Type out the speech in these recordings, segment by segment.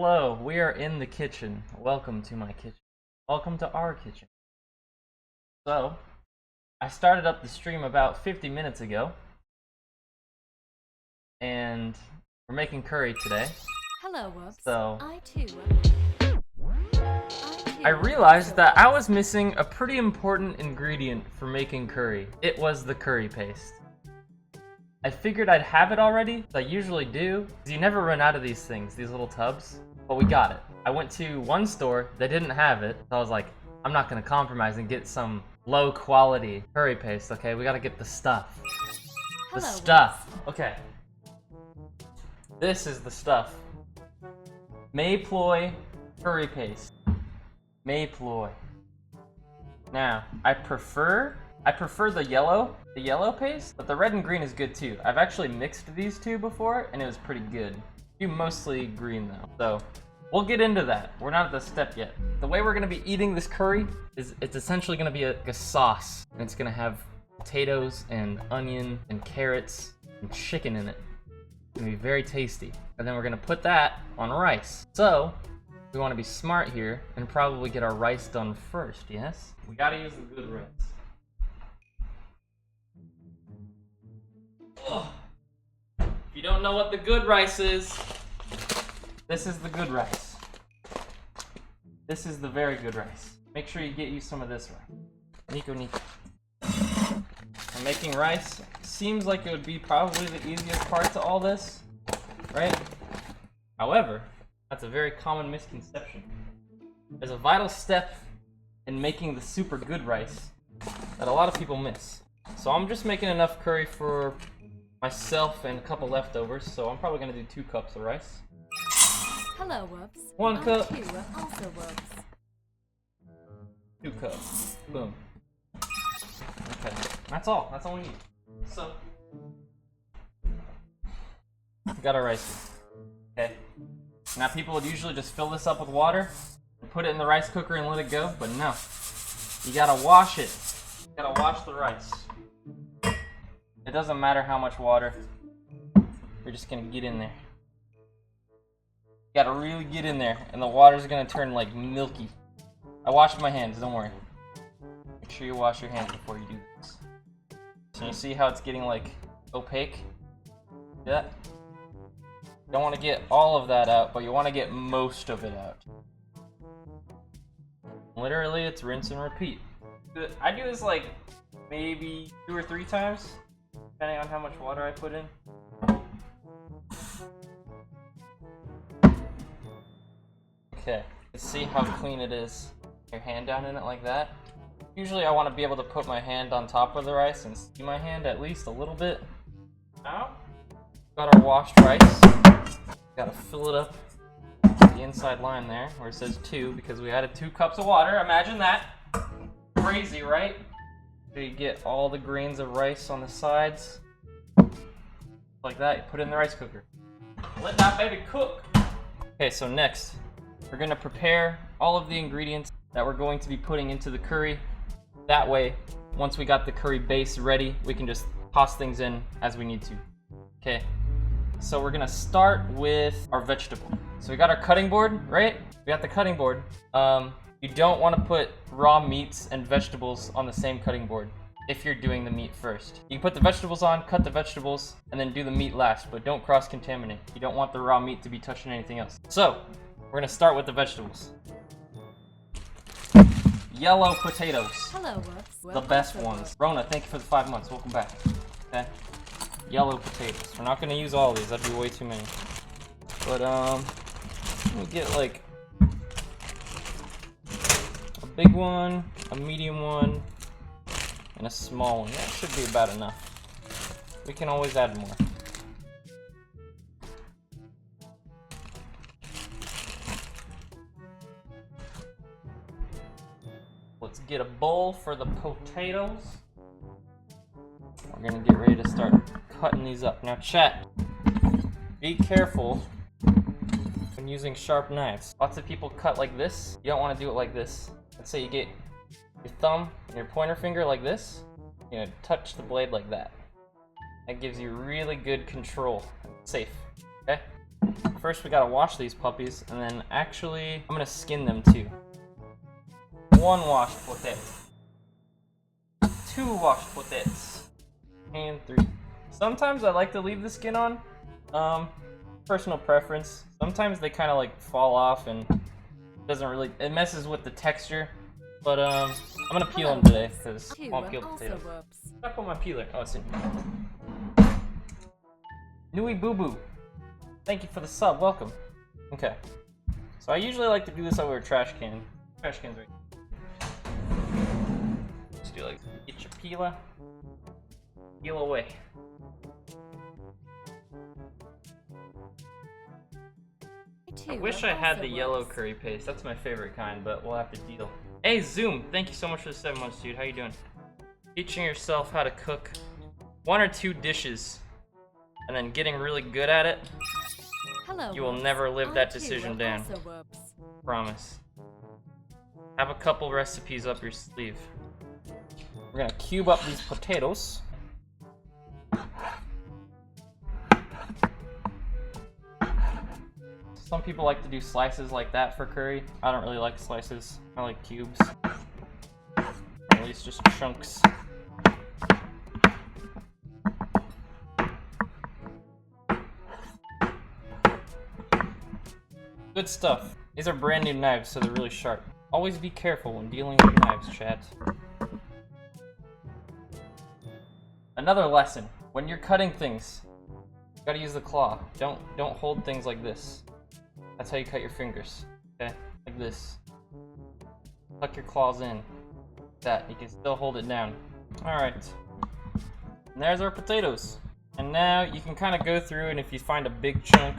Hello, we are in the kitchen. Welcome to my kitchen. Welcome to our kitchen. So, I started up the stream about 50 minutes ago, and we're making curry today. Hello, Woops. So, I realized that I was missing a pretty important ingredient for making curry. It was the curry paste. I figured I'd have it already, as I usually do, because you never run out of these things, these little tubs, but we got it. I went to one store, they didn't have it, so I was like, I'm not gonna compromise and get some low quality curry paste, okay? We gotta get the stuff. The stuff. Okay. This is the stuff. Mayploy curry paste. Mayploy. Now, I prefer the yellow paste, but the red and green is good too. I've actually mixed these two before, and it was pretty good. Do mostly green though, so we'll get into that. We're not at the step yet. The way we're gonna be eating this curry is it's essentially gonna be a sauce, and it's gonna have potatoes and onion and carrots and chicken in it. It's gonna be very tasty. And then we're gonna put that on rice. So we wanna be smart here and probably get our rice done first, yes? We gotta use the good rice. Ugh. If you don't know what the good rice is, this is the good rice. This is the very good rice. Make sure you get you some of this rice. Nico. I'm making rice. Seems like it would be probably the easiest part to all this, right? However, that's a very common misconception. There's a vital step in making the super good rice that a lot of people miss. So I'm just making enough curry for myself and a couple leftovers, so I'm probably gonna do 2 cups of rice. Hello, Woops. 1 cup. Also Woops. 2 cups. Boom. Okay, that's all we need. So, we got our rice. Okay. Now people would usually just fill this up with water and put it in the rice cooker and let it go, but no. You gotta wash it. You gotta wash the rice. It doesn't matter how much water. You're just gonna get in there. You gotta really get in there, and the water's gonna turn like milky. I washed my hands, don't worry. Make sure you wash your hands before you do this. So you see how it's getting like opaque? Yeah. You don't want to get all of that out, but you want to get most of it out. Literally, it's rinse and repeat. I do this like maybe 2 or 3 times, depending on how much water I put in. Okay, let's see how clean it is. Your hand down in it like that. Usually I want to be able to put my hand on top of the rice and see my hand at least a little bit. Now, got our washed rice. Gotta fill it up the inside line there where it says 2 because we added 2 cups of water. Imagine that. Crazy, right? So you get all the grains of rice on the sides. Like that, you put it in the rice cooker. Let that baby cook. Okay, so next, we're gonna prepare all of the ingredients that we're going to be putting into the curry. That way, once we got the curry base ready, we can just toss things in as we need to. Okay, so we're gonna start with our vegetable. So we got our cutting board, right? We got the cutting board. You don't want to put raw meats and vegetables on the same cutting board if you're doing the meat first. You put the vegetables on, cut the vegetables, and then do the meat last, but don't cross-contaminate. You don't want the raw meat to be touching anything else. So, we're gonna start with the vegetables. Yellow potatoes. Hello, Woops. The best ones. Rona, thank you for the 5 months. Welcome back. Okay. Yellow potatoes. We're not gonna use all of these. That'd be way too many. But we'll get like a big one, a medium one, and a small one. That should be about enough. We can always add more. Let's get a bowl for the potatoes. We're gonna get ready to start cutting these up. Now chat, be careful when using sharp knives. Lots of people cut like this. You don't want to do it like this. Let's say you get your thumb and your pointer finger like this. You're gonna touch the blade like that. That gives you really good control. Safe, okay? first we gotta wash these puppies, and then actually, I'm gonna skin them too. 1 washed potato. 2 washed potatoes. And 3. Sometimes I like to leave the skin on. Personal preference. Sometimes they kind of like fall off and it messes with the texture. But I'm gonna peel them today because I won't peel potatoes. I put my peeler. Oh, it's in here. Nui Boo Boo. Thank you for the sub. Welcome. Okay. So I usually like to do this over a trash can. Trash can's right. Just do like get your peeler. Peel away. I wish I had the yellow curry paste. That's my favorite kind, but we'll have to deal. Hey Zoom, thank you so much for the 7 months, dude. How you doing? Teaching yourself how to cook 1 or 2 dishes, and then getting really good at it. Hello, you will never live that decision down. Promise. Have a couple recipes up your sleeve. We're gonna cube up these potatoes. Some people like to do slices like that for curry. I don't really like slices. I like cubes. Or at least just chunks. Good stuff. These are brand new knives, so they're really sharp. Always be careful when dealing with knives, chat. Another lesson. When you're cutting things, you gotta use the claw. Don't hold things like this. That's how you cut your fingers, okay? Like this. Tuck your claws in. Like that. You can still hold it down. Alright. And there's our potatoes. And now you can kind of go through, and if you find a big chunk,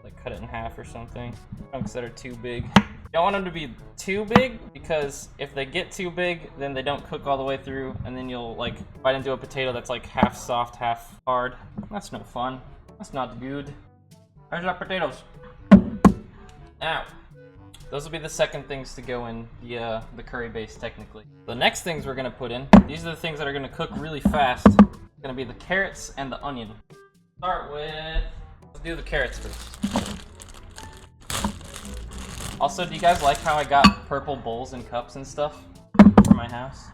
like cut it in half or something. Chunks that are too big. You don't want them to be too big, because if they get too big, then they don't cook all the way through, and then you'll like bite into a potato that's like half soft, half hard. That's no fun. That's not good. There's our potatoes. Now, those will be the second things to go in the curry base, technically. The next things we're gonna put in, these are the things that are gonna cook really fast. It's gonna be the carrots and the onion. Start with, let's do the carrots first. Also, do you guys like how I got purple bowls and cups and stuff for my house?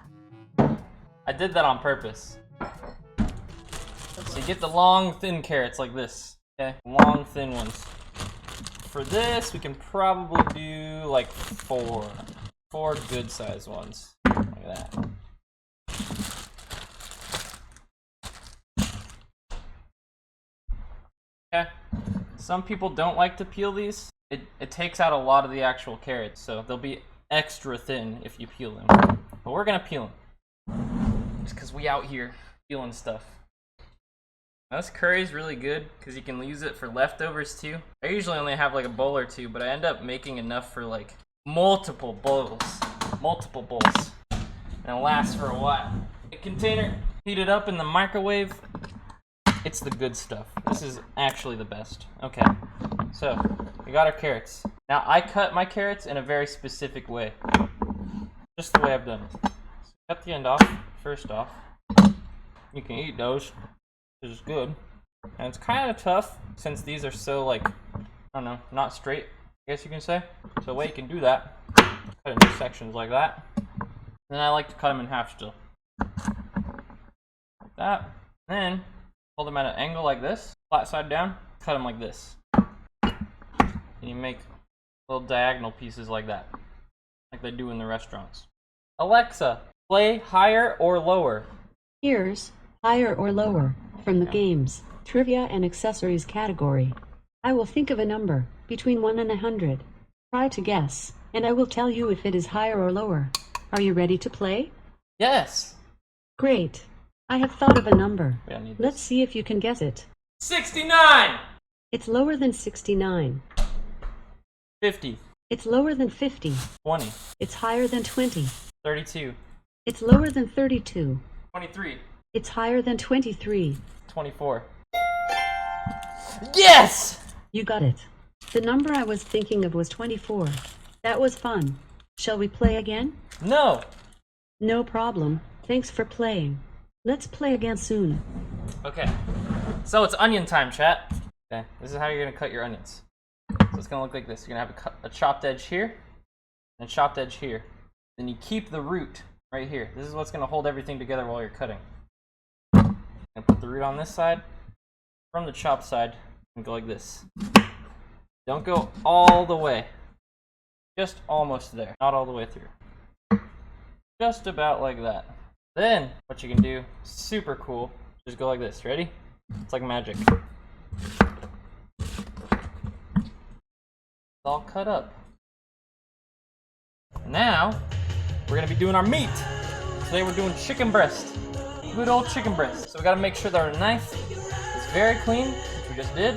I did that on purpose. So you get the long, thin carrots like this, okay? Long, thin ones. For this, we can probably do like 4 good sized ones, like that. Okay, some people don't like to peel these. It takes out a lot of the actual carrots, so they'll be extra thin if you peel them. But we're gonna peel them, just cause we out here peeling stuff. Now, this curry is really good because you can use it for leftovers too. I usually only have like a bowl or 2, but I end up making enough for like multiple bowls. And it'll last for a while. A container, heat it up in the microwave. It's the good stuff. This is actually the best. Okay, so we got our carrots. Now I cut my carrots in a very specific way. Just the way I've done it. So cut the end off, first off. You can eat those. Which is good. And it's kind of tough since these are so like, I don't know, not straight, I guess you can say. So the way you can do that, cut it into sections like that. Then I like to cut them in half still. Like that. And then hold them at an angle like this, flat side down, cut them like this. And you make little diagonal pieces like that, like they do in the restaurants. Alexa, play higher or lower? Here's higher or lower from the games, trivia and accessories category. I will think of a number between 1 and 100. Try to guess, and I will tell you if it is higher or lower. Are you ready to play? Yes. Great. I have thought of a number. Let's this. see if you can guess it. 69! It's lower than 69. 50. It's lower than 50. 20. It's higher than 20. 32. It's lower than 32. 23. It's higher than 23. 24. Yes! You got it. The number I was thinking of was 24. That was fun. Shall we play again? No! No problem. Thanks for playing. Let's play again soon. Okay. So it's onion time, chat. Okay, this is how you're gonna cut your onions. So it's gonna look like this. You're gonna have a chopped edge here and a chopped edge here. Then you keep the root right here. This is what's gonna hold everything together while you're cutting. And put the root on this side from the chopped side and go like this. Don't go all the way. Just almost there. Not all the way through. Just about like that. Then what you can do, super cool, just go like this. Ready? It's like magic. It's all cut up. Now, we're gonna be doing our meat. Today we're doing chicken breast. Good old chicken breast. So we gotta make sure that our knife is very clean, which we just did.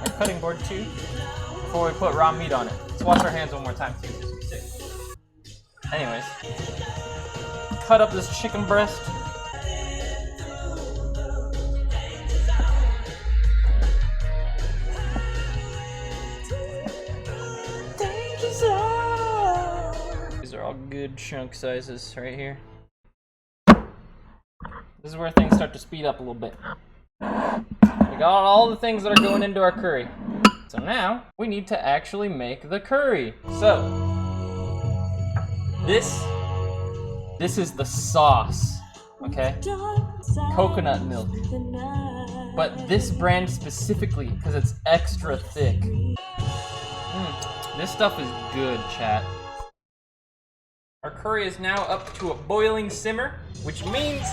Our cutting board too, before we put raw meat on it. Let's wash our hands one more time too, just to be safe. Anyways, cut up this chicken breast. These are all good chunk sizes right here. This is where things start to speed up a little bit. We got all the things that are going into our curry. So now we need to actually make the curry. So this is the sauce, okay? Coconut milk. But this brand specifically, because it's extra thick. This stuff is good, chat. Our curry is now up to a boiling simmer, which means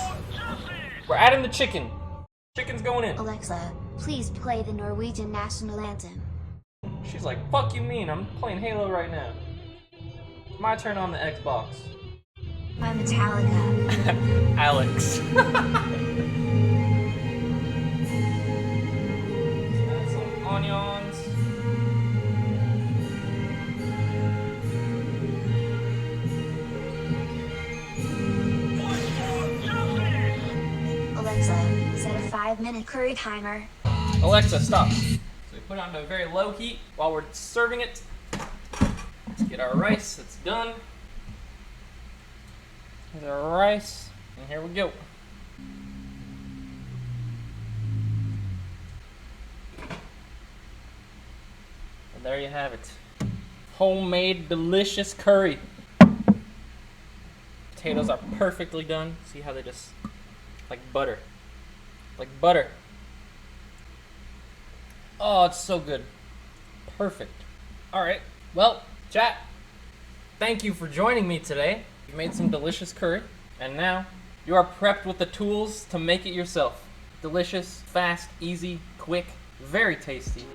we're adding the chicken. Chicken's going in. Alexa, please play the Norwegian national anthem. She's like, fuck you mean, I'm playing Halo right now. My turn on the Xbox. I'm Metallica. Alex. Add some onions. Alexa, set a 5-minute curry timer. Alexa, stop. So we put it on to a very low heat while we're serving it. Let's get our rice, it's done. Here's our rice, and here we go. And there you have it. Homemade, delicious curry. Potatoes are perfectly done. See how they just, like butter. Like butter. Oh, it's so good. Perfect. Alright, well, chat, thank you for joining me today. You made some delicious curry, and now you are prepped with the tools to make it yourself. Delicious, fast, easy, quick, very tasty.